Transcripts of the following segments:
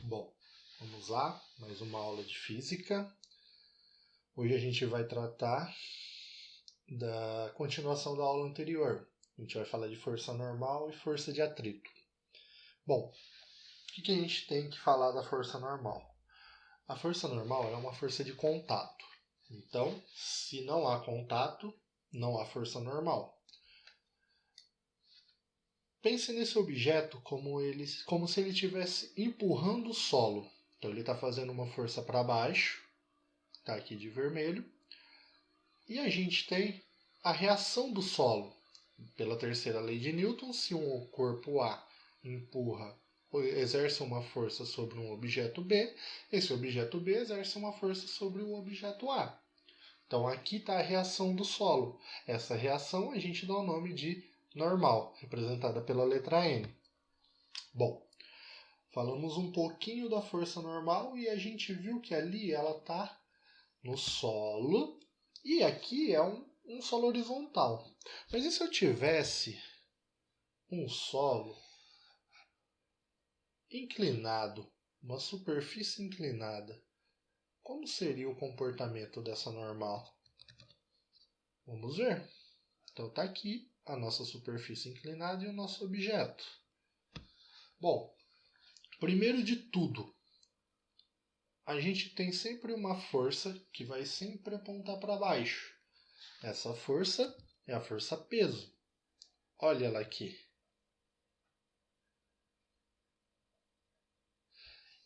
Bom, vamos lá, mais uma aula de física. Hoje a gente vai tratar da continuação da aula anterior. A gente vai falar de força normal e força de atrito. Bom, o que a gente tem que falar da força normal? A força normal é uma força de contato. Então, se não há contato, não há força normal. Pense nesse objeto como se ele estivesse empurrando o solo. Então ele está fazendo uma força para baixo, está aqui de vermelho, e a gente tem a reação do solo. Pela terceira lei de Newton, se um corpo A empurra, exerce uma força sobre um objeto B, esse objeto B exerce uma força sobre o objeto A. Então aqui está a reação do solo. Essa reação a gente dá o nome de normal, representada pela letra N. Bom, falamos um pouquinho da força normal e a gente viu que ali ela está no solo e aqui é um solo horizontal. Mas e se eu tivesse um solo inclinado, uma superfície inclinada? Como seria o comportamento dessa normal? Vamos ver. Então está aqui a nossa superfície inclinada e o nosso objeto. Bom, primeiro de tudo, a gente tem sempre uma força que vai sempre apontar para baixo. Essa força é a força peso. Olha ela aqui.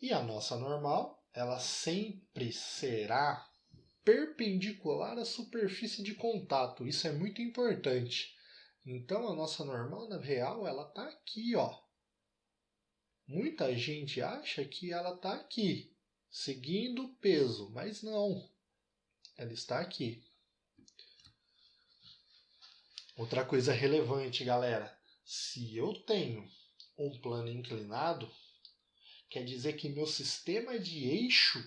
E a nossa normal, ela sempre será perpendicular à superfície de contato. Isso é muito importante. Então a nossa normal, na real, ela está aqui, ó. Muita gente acha que ela está aqui, seguindo o peso, mas não. Ela está aqui. Outra coisa relevante, galera. Se eu tenho um plano inclinado, quer dizer que meu sistema de eixo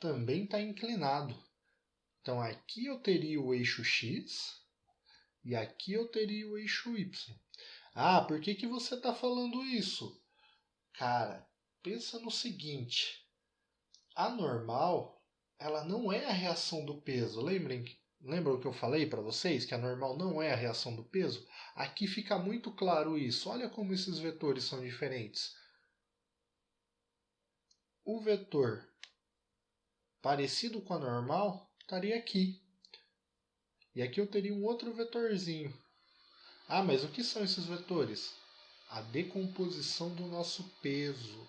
também está inclinado. Então aqui eu teria o eixo X e aqui eu teria o eixo Y. Ah, por que você está falando isso? Cara, pensa no seguinte. A normal, ela não é a reação do peso. Lembram que eu falei para vocês que a normal não é a reação do peso? Aqui fica muito claro isso. Olha como esses vetores são diferentes. O vetor parecido com a normal estaria aqui. E aqui eu teria um outro vetorzinho. Ah, mas o que são esses vetores? A decomposição do nosso peso.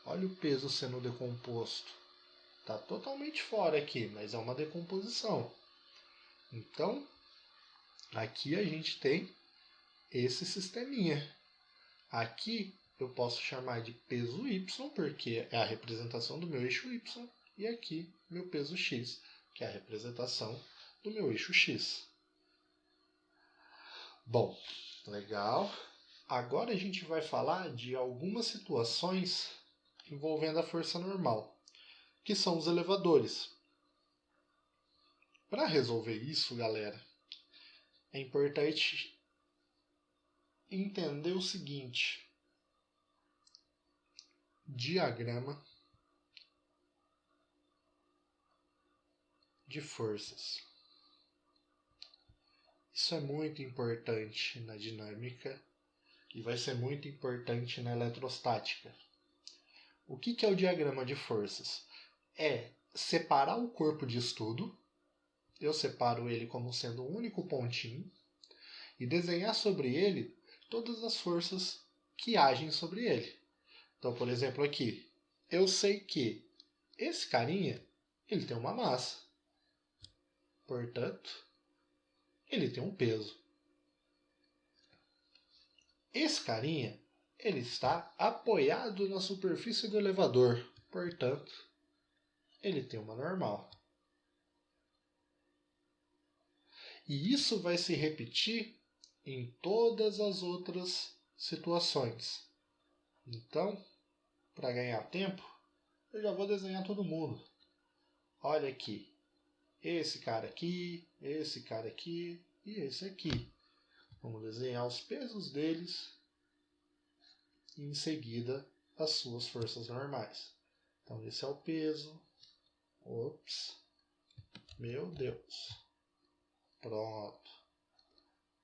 Olha o peso sendo decomposto. Está totalmente fora aqui, mas é uma decomposição. Então, aqui a gente tem esse sisteminha. Aqui eu posso chamar de peso Y, porque é a representação do meu eixo Y. E aqui meu peso X, que é a representação do meu eixo X. Bom, legal. Agora a gente vai falar de algumas situações envolvendo a força normal, que são os elevadores. Para resolver isso, galera, é importante entender o seguinte: diagrama de forças. Isso é muito importante na dinâmica e vai ser muito importante na eletrostática. O que é o diagrama de forças? É separar o corpo de estudo, eu separo ele como sendo um único pontinho, e desenhar sobre ele todas as forças que agem sobre ele. Então, por exemplo, aqui, eu sei que esse carinha, ele tem uma massa. Portanto, ele tem um peso. Esse carinha, ele está apoiado na superfície do elevador. Portanto, ele tem uma normal. E isso vai se repetir em todas as outras situações. Então, para ganhar tempo, eu já vou desenhar todo mundo. Olha aqui. Esse cara aqui e esse aqui. Vamos desenhar os pesos deles e em seguida as suas forças normais. Então, esse é o peso. Ops. Meu Deus. Pronto.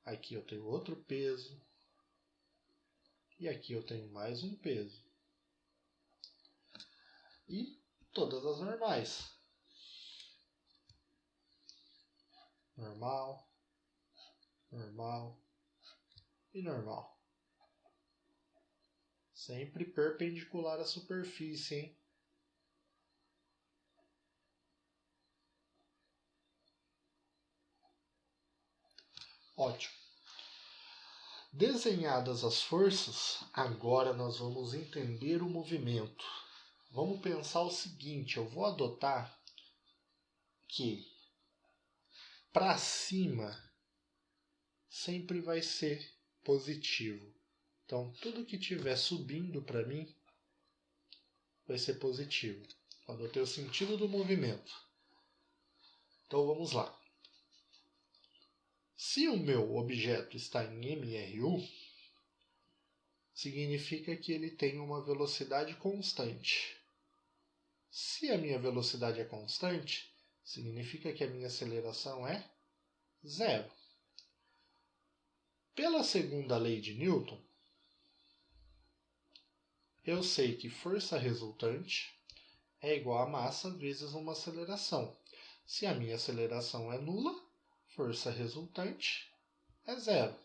Aqui eu tenho outro peso. E aqui eu tenho mais um peso. E todas as normais. Normal, normal e normal. Sempre perpendicular à superfície, hein? Ótimo. Desenhadas as forças, agora nós vamos entender o movimento. Vamos pensar o seguinte, eu vou adotar que para cima sempre vai ser positivo. Então, tudo que estiver subindo para mim vai ser positivo. Eu adotei o sentido do movimento. Então, vamos lá. Se o meu objeto está em MRU, significa que ele tem uma velocidade constante. Se a minha velocidade é constante, significa que a minha aceleração é zero. Pela segunda lei de Newton, eu sei que força resultante é igual a massa vezes uma aceleração. Se a minha aceleração é nula, força resultante é zero.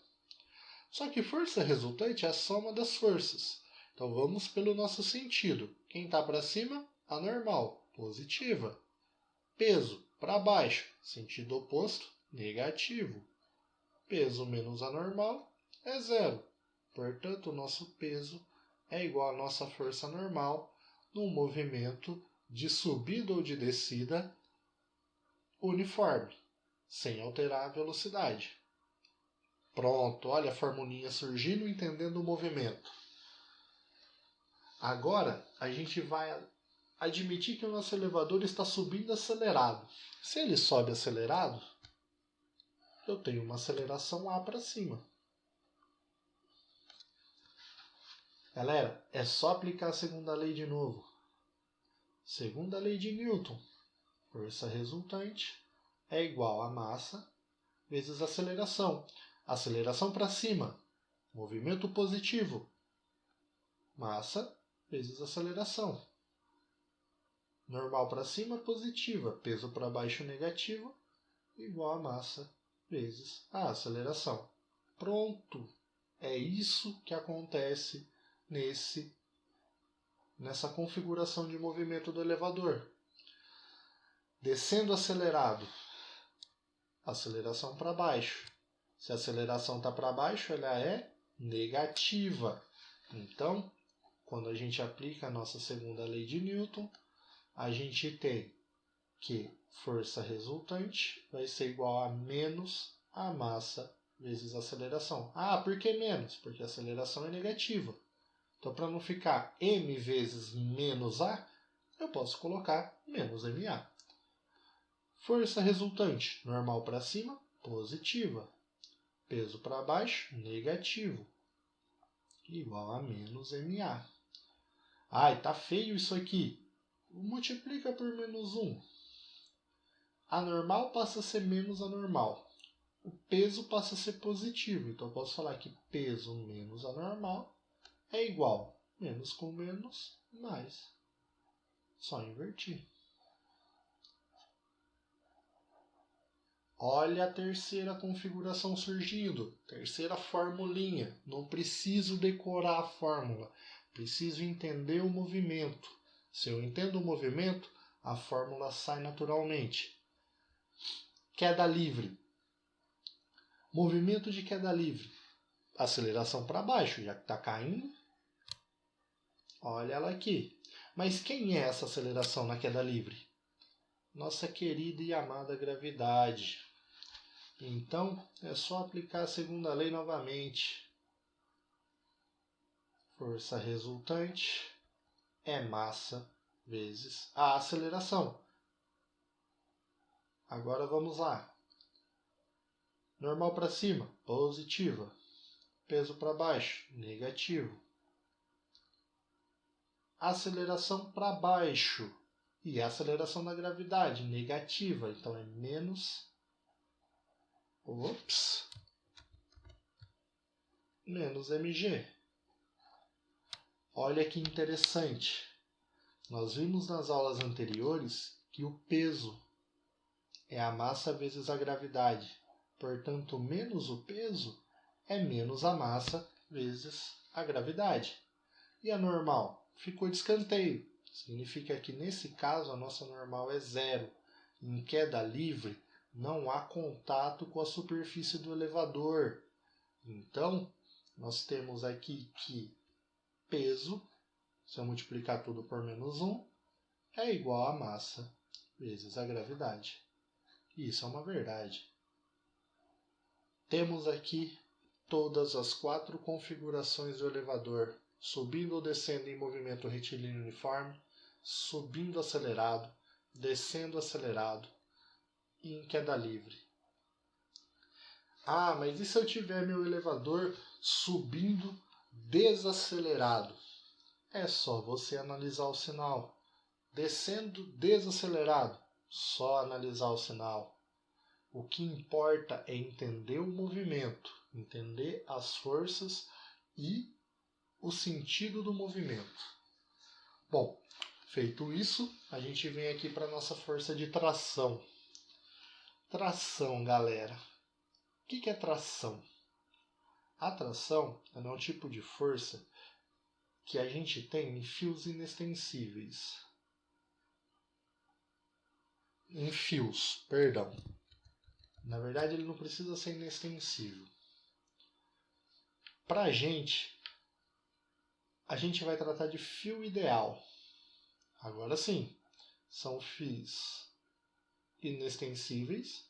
Só que força resultante é a soma das forças. Então vamos pelo nosso sentido. Quem está para cima, anormal, positiva. Peso, para baixo, sentido oposto, negativo. Peso menos anormal é zero. Portanto, o nosso peso é igual à nossa força normal num movimento de subida ou de descida uniforme, sem alterar a velocidade. Pronto, olha a formulinha surgindo, entendendo o movimento. Agora, a gente vai admitir que o nosso elevador está subindo acelerado. Se ele sobe acelerado, eu tenho uma aceleração A para cima. Galera, é só aplicar a segunda lei de novo. Segunda lei de Newton. Força resultante é igual a massa vezes aceleração. Aceleração para cima, movimento positivo. Massa vezes aceleração. Normal para cima, positiva. Peso para baixo, negativo. Igual a massa vezes a aceleração. Pronto! É isso que acontece nessa configuração de movimento do elevador. Descendo acelerado, aceleração para baixo. Se a aceleração está para baixo, ela é negativa. Então, quando a gente aplica a nossa segunda lei de Newton, a gente tem que força resultante vai ser igual a menos a massa vezes a aceleração. Ah, por que menos? Porque a aceleração é negativa. Então, para não ficar m vezes menos a, eu posso colocar menos ma. Força resultante, normal para cima, positiva. Peso para baixo, negativo. Igual a menos ma. Ai, tá feio isso aqui. Multiplica por menos 1. A normal passa a ser menos a normal. O peso passa a ser positivo. Então eu posso falar que peso menos a normal é igual menos com menos, mais. Só invertir. Olha a terceira configuração surgindo. Terceira formulinha. Não preciso decorar a fórmula. Preciso entender o movimento. Se eu entendo o movimento, a fórmula sai naturalmente. Queda livre. Movimento de queda livre. Aceleração para baixo, já que está caindo. Olha ela aqui. Mas quem é essa aceleração na queda livre? Nossa querida e amada gravidade. Então, é só aplicar a segunda lei novamente. Força resultante é massa vezes a aceleração. Agora vamos lá. Normal para cima, positiva. Peso para baixo, negativo. aceleração para baixo. E a aceleração da gravidade, negativa. Então é menos... menos mg. Olha que interessante. Nós vimos nas aulas anteriores que o peso é a massa vezes a gravidade. Portanto, menos o peso é menos a massa vezes a gravidade. E a normal? Ficou de escanteio. Significa que nesse caso a nossa normal é zero. Em queda livre não há contato com a superfície do elevador. Então, nós temos aqui que peso, se eu multiplicar tudo por menos 1, é igual a massa vezes a gravidade. Isso é uma verdade. Temos aqui todas as 4 configurações do elevador, subindo ou descendo em movimento retilíneo uniforme, subindo acelerado, descendo acelerado e em queda livre. Ah, mas e se eu tiver meu elevador subindo desacelerado? É só você analisar o sinal. Descendo desacelerado, só analisar o sinal. O que importa é entender o movimento, entender as forças e o sentido do movimento. Bom, feito isso, a gente vem aqui para a nossa força de tração. Tração, galera. O que é tração? A tração é um tipo de força que a gente tem em fios inextensíveis. Em fios, perdão. Na verdade, ele não precisa ser inextensível. Para a gente vai tratar de fio ideal. Agora sim, são fios inextensíveis,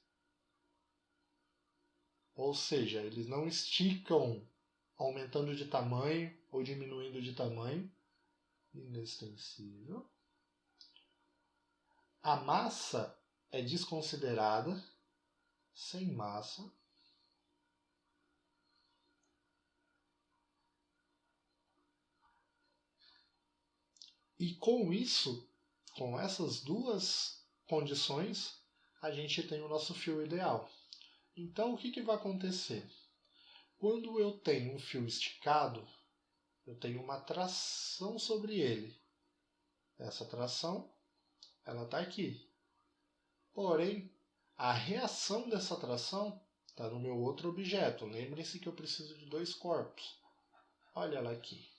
ou seja, eles não esticam aumentando de tamanho ou diminuindo de tamanho. Inextensível. A massa é desconsiderada, sem massa. E com isso, com essas duas condições, a gente tem o nosso fio ideal. Então, o que vai acontecer? Quando eu tenho um fio esticado, eu tenho uma tração sobre ele. Essa tração, ela está aqui. Porém, a reação dessa tração está no meu outro objeto. Lembrem-se que eu preciso de 2 corpos. Olha ela aqui.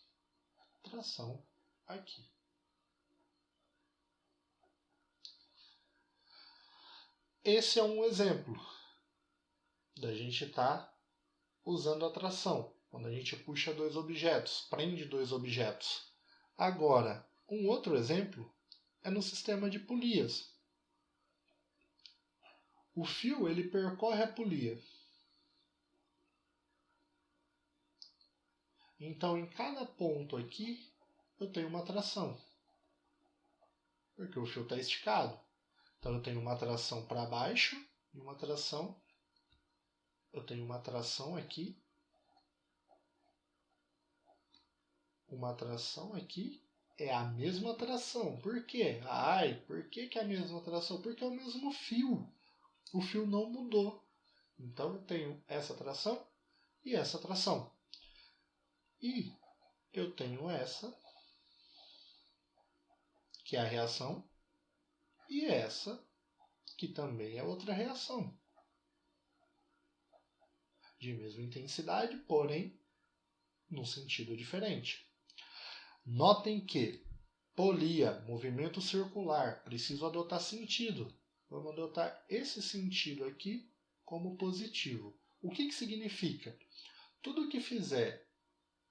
Tração aqui. Esse é um exemplo da gente estar usando a tração. Quando a gente puxa 2 objetos, prende 2 objetos. Agora, um outro exemplo é no sistema de polias. O fio ele percorre a polia. Então, em cada ponto aqui, eu tenho uma tração. Porque o fio está esticado. Então, eu tenho uma tração para baixo e uma tração. Eu tenho uma tração aqui. Uma tração aqui. É a mesma tração. Por quê? Por que é a mesma tração? Porque é o mesmo fio. O fio não mudou. Então, eu tenho essa tração e essa tração. E eu tenho essa, que é a reação, e essa, que também é outra reação. De mesma intensidade, porém, num sentido diferente. Notem que polia, movimento circular, preciso adotar sentido. Vamos adotar esse sentido aqui como positivo. O que significa? Tudo que fizer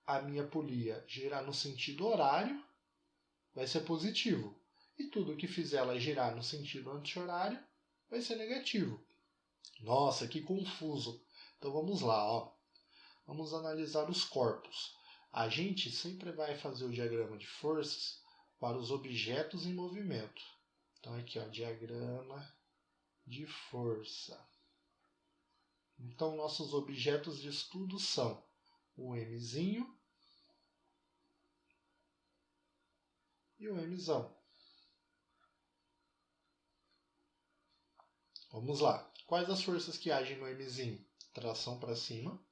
a minha polia girar no sentido horário vai ser positivo. E tudo que fizer ela girar no sentido anti-horário vai ser negativo. Nossa, que confuso. Então vamos lá, ó. Vamos analisar os corpos. A gente sempre vai fazer o diagrama de forças para os objetos em movimento. Então aqui, ó, diagrama de força. Então nossos objetos de estudo são o Mzinho, e o Mzão. Vamos lá. Quais as forças que agem no Mzinho? Tração para cima.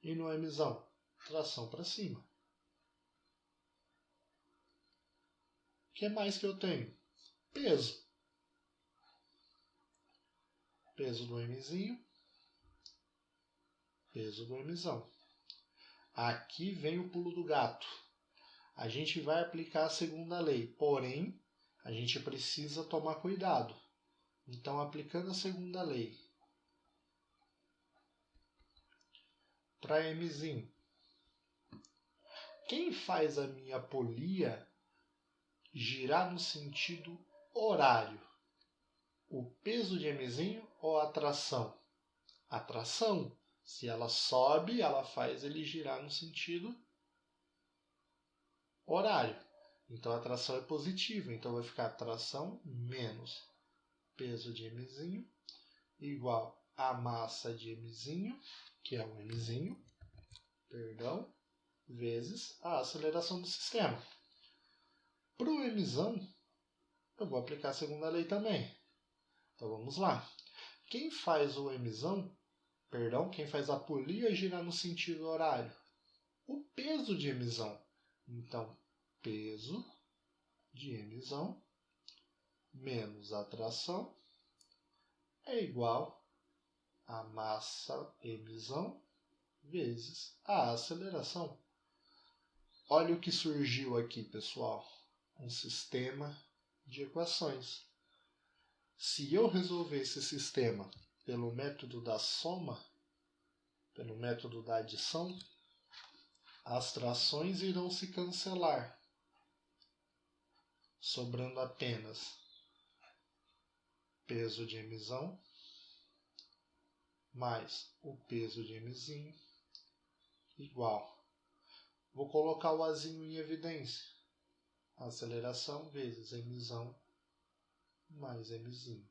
E no Mzão? Tração para cima. O que mais que eu tenho? Peso. Peso do Mzinho. Peso do Mzão. Aqui vem o pulo do gato. A gente vai aplicar a segunda lei, porém, a gente precisa tomar cuidado. Então, aplicando a segunda lei para Mzinho, quem faz a minha polia girar no sentido horário? O peso de Mzinho ou a tração? A tração. Se ela sobe, ela faz ele girar no sentido horário. Então a tração é positiva. Então vai ficar tração menos peso de Mzinho igual a massa de Mzinho, que é o Mzinho, vezes a aceleração do sistema. Para o Mzão, eu vou aplicar a segunda lei também. Então vamos lá. Quem faz o Mzão, quem faz a polia girar no sentido horário? O peso de Mzão. Então, peso de Mzão menos a tração é igual a massa Mzão vezes a aceleração. Olha o que surgiu aqui, pessoal. Um sistema de equações. Se eu resolver esse sistema pelo método da soma, pelo método da adição, as trações irão se cancelar, sobrando apenas peso de Mzão mais o peso de Mzinho igual. Vou colocar o Azinho em evidência. Aceleração vezes Mzão mais Mzinho.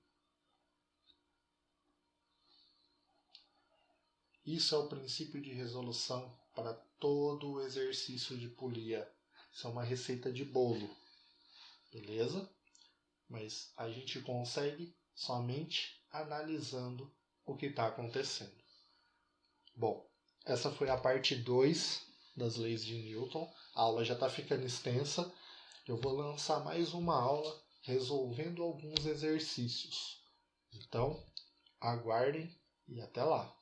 Isso é o princípio de resolução para todo o exercício de polia. Isso é uma receita de bolo. Beleza? Mas a gente consegue somente analisando o que está acontecendo. Bom, essa foi a parte 2 das leis de Newton. A aula já está ficando extensa. Eu vou lançar mais uma aula resolvendo alguns exercícios. Então, aguardem e até lá!